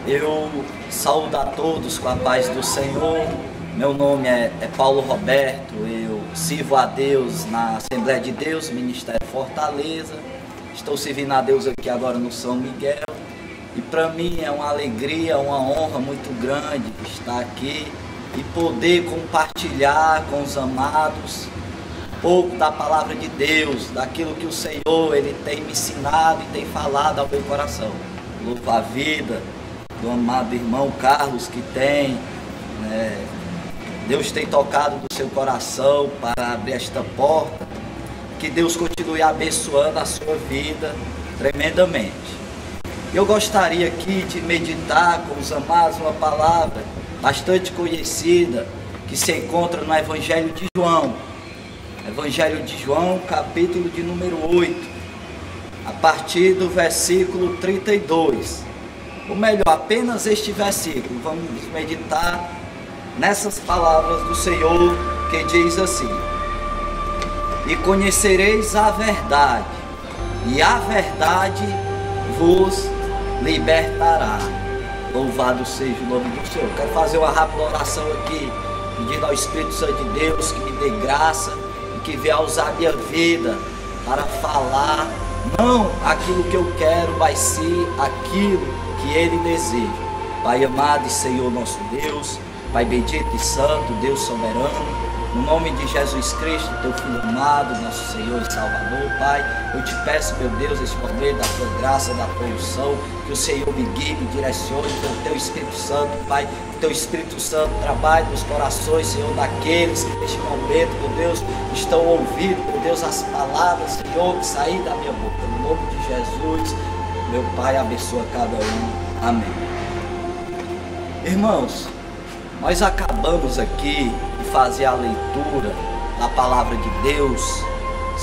Eu saúdo a todos com a paz do Senhor. Meu nome é Paulo Roberto, eu sirvo a Deus na Assembleia de Deus, Ministério Fortaleza. Estou servindo a Deus aqui agora no São Miguel. E para mim é uma alegria, uma honra muito grande estar aqui e poder compartilhar com os amados um pouco da palavra de Deus, daquilo que o Senhor Ele tem me ensinado e tem falado ao meu coração. Louvo a vida do amado irmão Carlos que tem, Deus tem tocado no seu coração para abrir esta porta. Que Deus continue abençoando a sua vida tremendamente. Eu gostaria aqui de meditar com os amados uma palavra bastante conhecida que se encontra no Evangelho de João. Evangelho de João, capítulo de número 8, a partir do versículo 32. Ou melhor, apenas este versículo. Vamos meditar nessas palavras do Senhor que diz assim: e conhecereis a verdade, e a verdade vos libertará. Louvado seja o nome do Senhor. Quero fazer uma rápida oração aqui, pedindo ao Espírito Santo de Deus que me dê graça e que venha usar minha vida para falar não aquilo que eu quero, mas sim aquilo que Ele deseja. Pai amado e Senhor nosso Deus, Pai bendito e santo, Deus soberano, no nome de Jesus Cristo, Teu Filho amado, nosso Senhor e Salvador, Pai, eu te peço, meu Deus, esse momento da Tua graça, da Tua unção, que o Senhor me guie, me direcione pelo Teu Espírito Santo, Pai, que o Teu Espírito Santo trabalhe nos corações, Senhor, daqueles que neste momento, meu Deus, estão ouvindo, meu Deus, as palavras, Senhor, que saem da minha boca, no nome de Jesus, meu Pai, abençoa cada um, amém. Irmãos, nós acabamos aqui de fazer a leitura da palavra de Deus,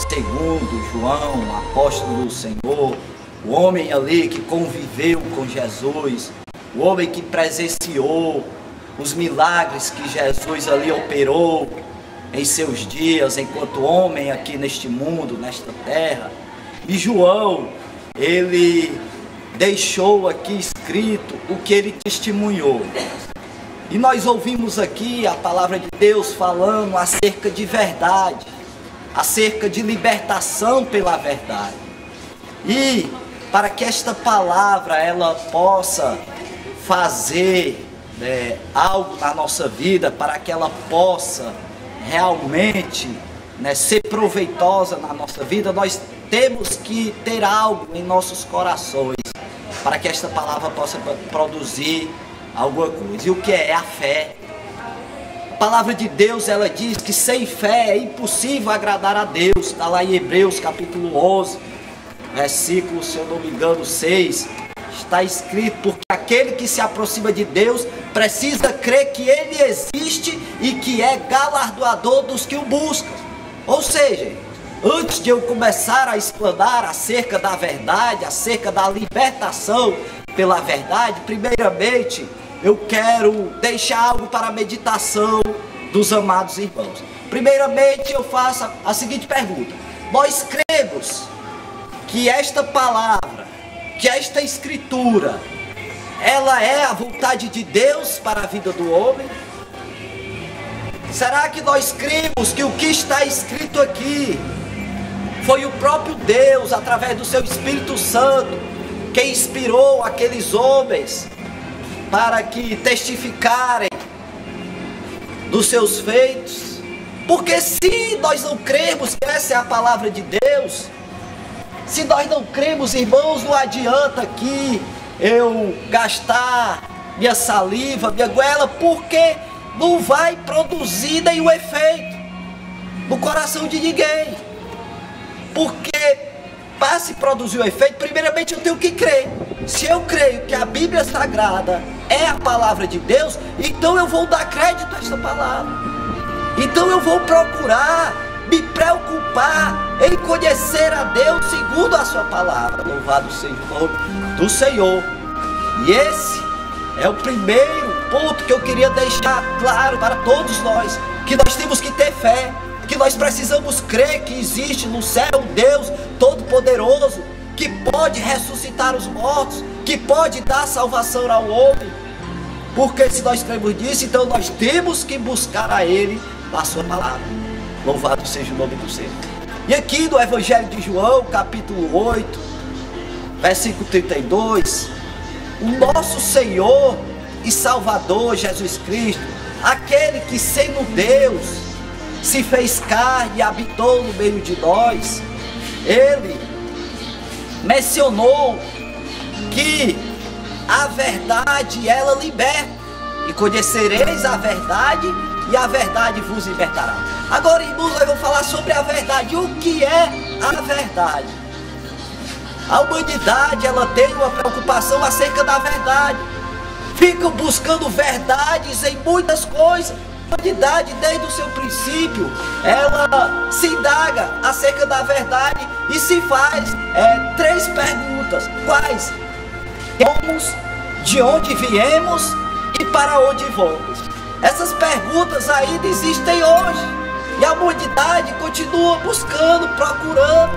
segundo João, apóstolo do Senhor, o homem ali que conviveu com Jesus, o homem que presenciou os milagres que Jesus ali operou em seus dias, enquanto homem aqui neste mundo, nesta terra. E João, ele deixou aqui escrito o que ele testemunhou. E nós ouvimos aqui a palavra de Deus falando acerca de verdade, acerca de libertação pela verdade. E para que esta palavra ela possa fazer algo na nossa vida, para que ela possa realmente ser proveitosa na nossa vida, nós temos que ter algo em nossos corações, para que esta palavra possa produzir alguma coisa. E o que é? É a fé. A palavra de Deus, ela diz que sem fé é impossível agradar a Deus. Está lá em Hebreus capítulo 11, versículo, se eu não me engano, 6. Está escrito: porque aquele que se aproxima de Deus precisa crer que Ele existe e que é galardoador dos que o buscam. Ou seja, antes de eu começar a explanar acerca da verdade, acerca da libertação pela verdade, primeiramente eu quero deixar algo para a meditação dos amados irmãos. Primeiramente eu faço a seguinte pergunta: nós cremos que esta palavra, que esta escritura, ela é a vontade de Deus para a vida do homem? Será que nós cremos que o que está escrito aqui foi o próprio Deus, através do seu Espírito Santo, que inspirou aqueles homens para que testificarem dos seus feitos? Porque se nós não cremos que essa é a palavra de Deus, se nós não cremos, irmãos, não adianta aqui eu gastar minha saliva, minha goela, porque não vai produzir nenhum efeito no coração de ninguém. Porque para se produzir o efeito, primeiramente eu tenho que crer. Se eu creio que a Bíblia Sagrada é a palavra de Deus, então eu vou dar crédito a esta palavra. Então eu vou procurar me preocupar em conhecer a Deus segundo a sua palavra. Louvado seja o nome do Senhor. E esse é o primeiro ponto que eu queria deixar claro para todos nós, que nós temos que ter fé, que nós precisamos crer que existe no céu um Deus Todo-Poderoso, que pode ressuscitar os mortos, que pode dar salvação ao homem. Porque se nós cremos nisso, então nós temos que buscar a Ele na sua palavra. Louvado seja o nome do Senhor. E aqui no Evangelho de João, capítulo 8, versículo 32, o nosso Senhor e Salvador Jesus Cristo, aquele que sendo Deus, se fez carne e habitou no meio de nós, Ele mencionou que a verdade ela liberta, e conhecereis a verdade e a verdade vos libertará. Agora, irmãos, nós vamos falar sobre a verdade. O que é a verdade? A humanidade ela tem uma preocupação acerca da verdade, ficam buscando verdades em muitas coisas. A humanidade, desde o seu princípio, ela se indaga acerca da verdade e se faz três perguntas. Quais? Somos, de onde viemos e para onde vamos? Essas perguntas ainda existem hoje, e a humanidade continua buscando, procurando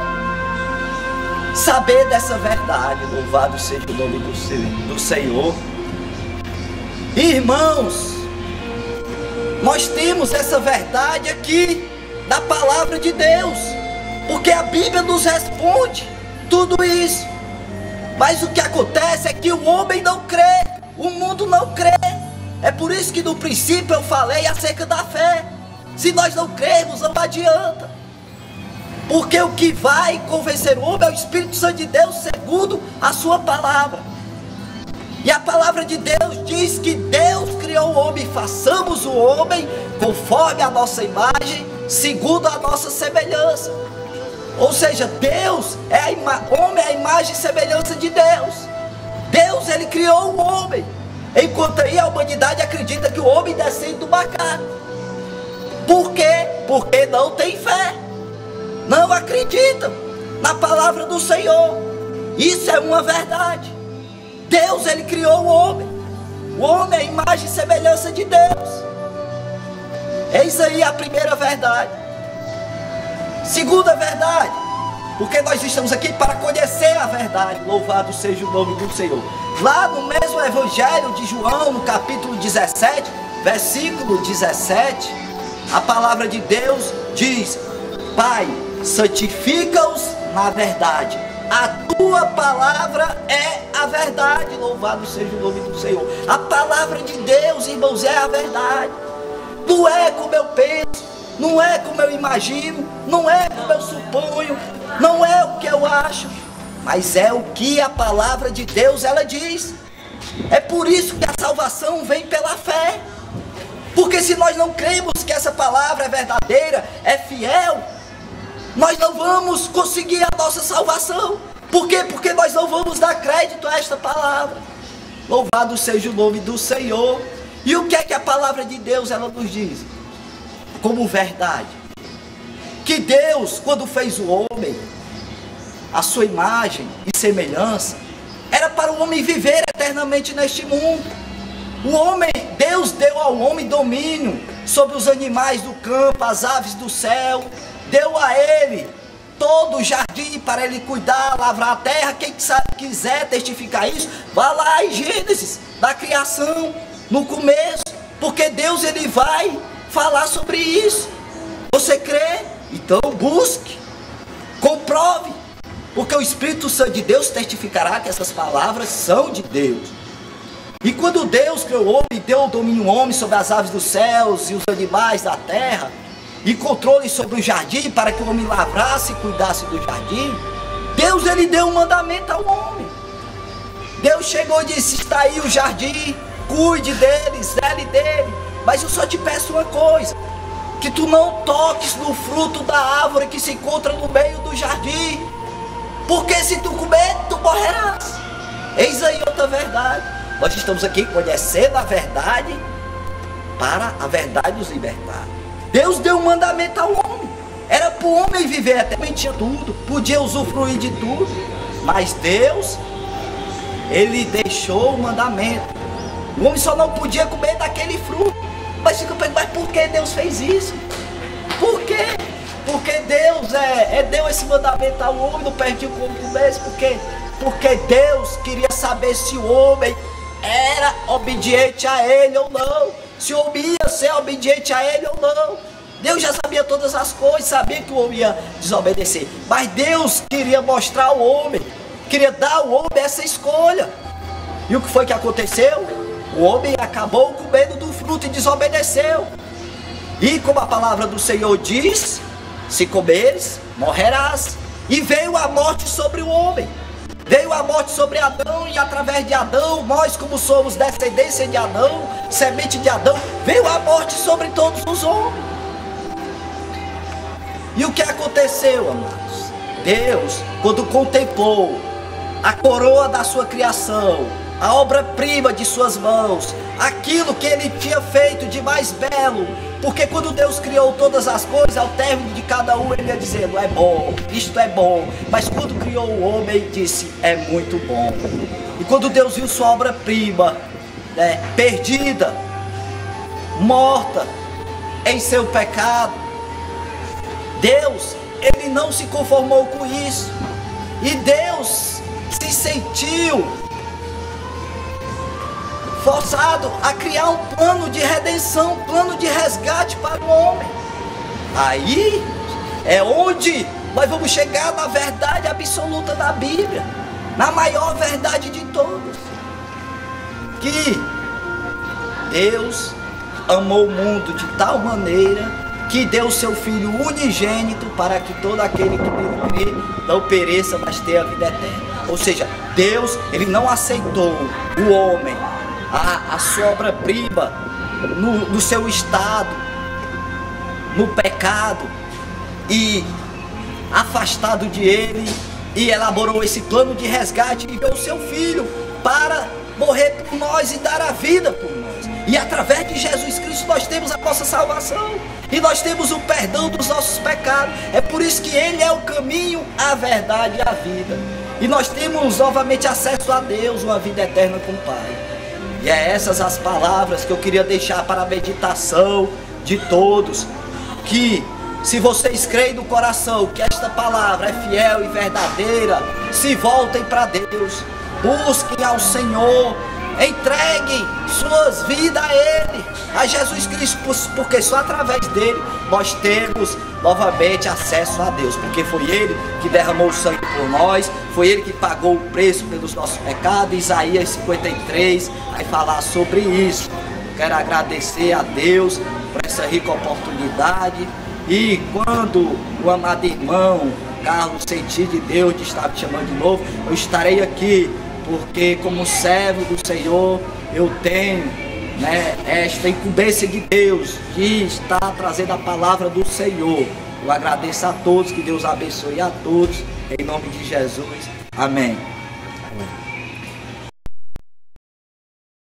saber dessa verdade. Louvado seja o nome do Senhor. Irmãos, nós temos essa verdade aqui na palavra de Deus, porque a Bíblia nos responde tudo isso. Mas o que acontece é que o homem não crê, o mundo não crê. É por isso que no princípio eu falei acerca da fé. Se nós não crermos, não adianta. Porque o que vai convencer o homem é o Espírito Santo de Deus, segundo a sua palavra. E a palavra de Deus diz que Deus criou o homem, façamos o homem conforme a nossa imagem, segundo a nossa semelhança. Ou seja, Deus homem é a imagem e semelhança de Deus. Deus, ele criou o homem, enquanto aí a humanidade acredita que o homem descende do macaco. Por quê? Porque não tem fé, não acreditam na palavra do Senhor. Isso é uma verdade. Deus, ele criou o homem é a imagem e semelhança de Deus. Eis aí a primeira verdade. Segunda verdade, porque nós estamos aqui para conhecer a verdade. Louvado seja o nome do Senhor. Lá no mesmo Evangelho de João, no capítulo 17, versículo 17, a palavra de Deus diz: Pai, santifica-os na verdade, a tua palavra é a verdade. Louvado seja o nome do Senhor. A palavra de Deus, irmãos, é a verdade. Não é como eu penso, não é como eu imagino, não é como eu suponho, não é o que eu acho, mas é o que a palavra de Deus ela diz. É por isso que a salvação vem pela fé. Porque se nós não cremos que essa palavra é verdadeira, é fiel, nós não vamos conseguir a nossa salvação. Por quê? Porque nós não vamos dar crédito a esta palavra. Louvado seja o nome do Senhor. E o que é que a palavra de Deus ela nos diz? Como verdade, que Deus, quando fez o homem, a sua imagem e semelhança, era para o homem viver eternamente neste mundo. Deus deu ao homem domínio sobre os animais do campo, as aves do céu, deu a ele todo o jardim para ele cuidar, lavrar a terra. Quem quiser testificar isso, vá lá em Gênesis, da criação, no começo, porque Deus ele vai falar sobre isso. Você crê? Então busque, comprove, porque o Espírito Santo de Deus testificará que essas palavras são de Deus. E quando Deus criou o homem e deu o domínio ao homem sobre as aves dos céus e os animais da terra, e controle sobre o jardim para que o homem lavrasse e cuidasse do jardim, Deus ele deu um mandamento ao homem. Deus chegou e disse: está aí o jardim, cuide dele, zele dele, mas eu só te peço uma coisa, que tu não toques no fruto da árvore que se encontra no meio do jardim, porque se tu comer, tu morrerás. Eis aí outra verdade. Nós estamos aqui conhecendo a verdade, para a verdade nos libertar. Deus deu um mandamento ao homem, era para o homem viver eternamente, tinha tudo, podia usufruir de tudo, mas Deus, ele deixou o mandamento. O homem só não podia comer daquele fruto. Mas fica pensando, mas por que Deus fez isso? Por quê? Porque Deus deu esse mandamento ao homem, não permitiu que o homem comesse. Por quê? porque Deus queria saber se o homem era obediente a ele ou não, se o homem ia ser obediente a ele ou não. Deus já sabia todas as coisas, sabia que o homem ia desobedecer, mas Deus queria mostrar ao homem, queria dar ao homem essa escolha. E o que foi que aconteceu? O homem acabou comendo do fruto e desobedeceu. E como a palavra do Senhor diz, se comeres, morrerás. E veio a morte sobre o homem, veio a morte sobre Adão, e através de Adão, nós como somos descendência de Adão, semente de Adão, veio a morte sobre todos os homens. E o que aconteceu, amados? Deus, quando contemplou a coroa da sua criação, a obra-prima de suas mãos, aquilo que ele tinha feito de mais belo, porque quando Deus criou todas as coisas, ao término de cada um ele ia dizendo, é bom, isto é bom, mas quando criou o homem, ele disse, é muito bom. E quando Deus viu sua obra-prima, perdida, morta em seu pecado, Deus, ele não se conformou com isso, e Deus se sentiu forçado a criar um plano de redenção, um plano de resgate para o homem. Aí é onde nós vamos chegar na verdade absoluta da Bíblia, na maior verdade de todas, que Deus amou o mundo de tal maneira que deu o seu Filho unigênito para que todo aquele que nele crê não pereça, mas tenha a vida eterna. Ou seja, Deus, ele não aceitou o homem, a sua obra-prima, no seu estado, no pecado, e afastado de ele, e elaborou esse plano de resgate e enviou o seu Filho para morrer por nós e dar a vida por nós. E através de Jesus Cristo nós temos a nossa salvação, e nós temos o perdão dos nossos pecados. É por isso que ele é o caminho, a verdade e a vida, e nós temos novamente acesso a Deus, uma vida eterna com o Pai. E é essas as palavras que eu queria deixar para a meditação de todos, que se vocês creem no coração que esta palavra é fiel e verdadeira, se voltem para Deus, busquem ao Senhor, entreguem suas vidas a Ele, a Jesus Cristo, porque só através dele nós temos novamente acesso a Deus, porque foi Ele que derramou o sangue por nós, foi Ele que pagou o preço pelos nossos pecados. Isaías 53 vai falar sobre isso. Quero agradecer a Deus por essa rica oportunidade, e quando o amado irmão Carlos sentir de Deus de estar me chamando de novo, eu estarei aqui, porque como servo do Senhor eu tenho esta incumbência de Deus de estar trazendo a palavra do Senhor. Eu agradeço a todos, que Deus abençoe a todos, em nome de Jesus, amém.